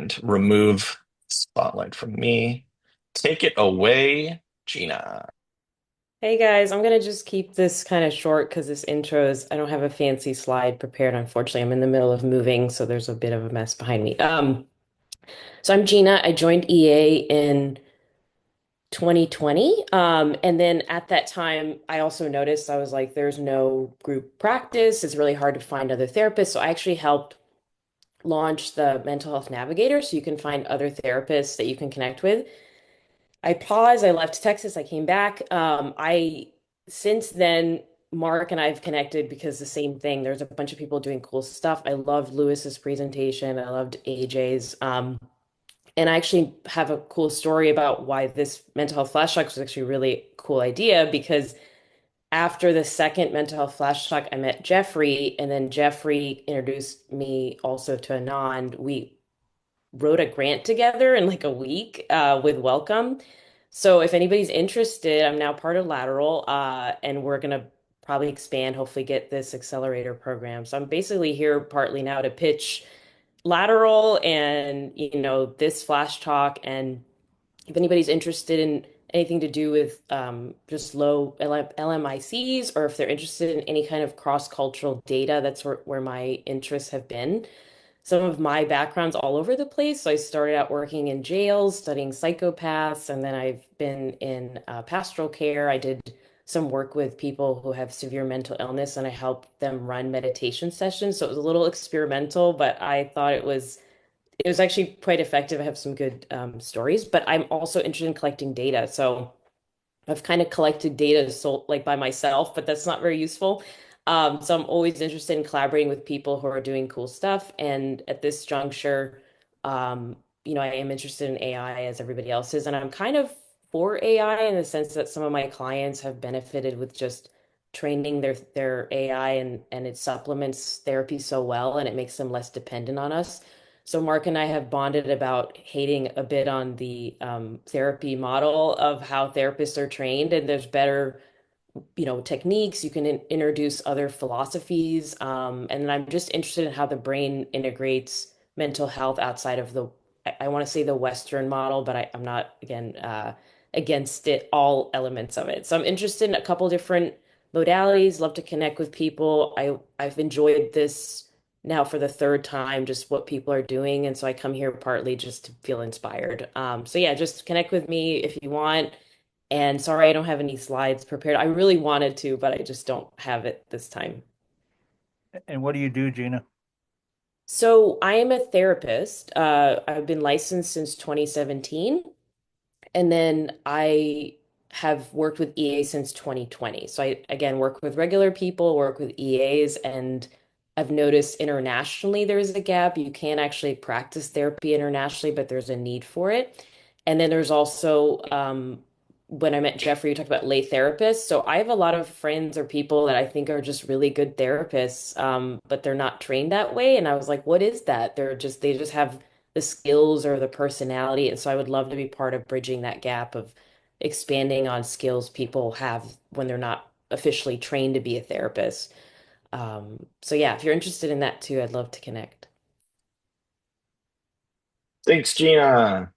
and remove spotlight from me. Take it away, Gina. Hey guys, I'm gonna just keep this kind of short because this intro is, I don't have a fancy slide prepared, unfortunately. I'm in the middle of moving, so there's a bit of a mess behind me. So I'm Gina. I joined EA in 2020. And then at that time, I also noticed I was like, there's no group practice. It's really hard to find other therapists. So I actually helped launch the Mental Health Navigator so you can find other therapists that you can connect with. I paused. I left Texas. I came back. I since then, Mark and I have connected because the same thing. There's a bunch of people doing cool stuff. I loved Lewis's presentation. I loved AJ's. And I actually have a cool story about why this mental health flash talk was actually a really cool idea because after the second mental health flash talk, I met Jeffrey, and then Jeffrey introduced me also to Anand. We wrote a grant together in like a week with Welcome. So if anybody's interested, I'm now part of Lateral, and we're gonna probably expand, hopefully get this accelerator program. So I'm basically here partly now to pitch Lateral and this flash talk. And if anybody's interested in anything to do with just low LMICs, or if they're interested in any kind of cross-cultural data, that's where my interests have been. Some of my background's all over the place. So I started out working in jails, studying psychopaths, and then I've been in pastoral care. I did some work with people who have severe mental illness, and I helped them run meditation sessions. So it was a little experimental, but I thought it was actually quite effective. I have some good stories, but I'm also interested in collecting data. So I've kind of collected data so like by myself, but that's not very useful. So I'm always interested in collaborating with people who are doing cool stuff. And at this juncture, um, I am interested in AI as everybody else is, and I'm kind of for AI in the sense that some of my clients have benefited with just training their AI, and it supplements therapy so well, and it makes them less dependent on us. So Mark and I have bonded about hating a bit on the therapy model of how therapists are trained, and there's better, techniques. You can introduce other philosophies, and then I'm just interested in how the brain integrates mental health outside of I want to say the Western model, but I'm not again against it, all elements of it. So I'm interested in a couple different modalities. Love to connect with people. I've enjoyed this now for the third time, just what people are doing. And so I come here partly just to feel inspired. So yeah, just connect with me if you want. And sorry, I don't have any slides prepared. I really wanted to, but I just don't have it this time. And what do you do, Gina? So I am a therapist. I've been licensed since 2017. And then I have worked with EA since 2020. So I, again, work with regular people, work with EAs, and I've noticed internationally there's a gap. You can actually practice therapy internationally, but there's a need for it. And then there's also, when I met Jeffrey, you talked about lay therapists. So I have a lot of friends or people that I think are just really good therapists, but they're not trained that way. And I was like, what is that? They just have the skills or the personality. And so I would love to be part of bridging that gap of expanding on skills people have when they're not officially trained to be a therapist. So yeah, if you're interested in that too, I'd love to connect. Thanks, Gina.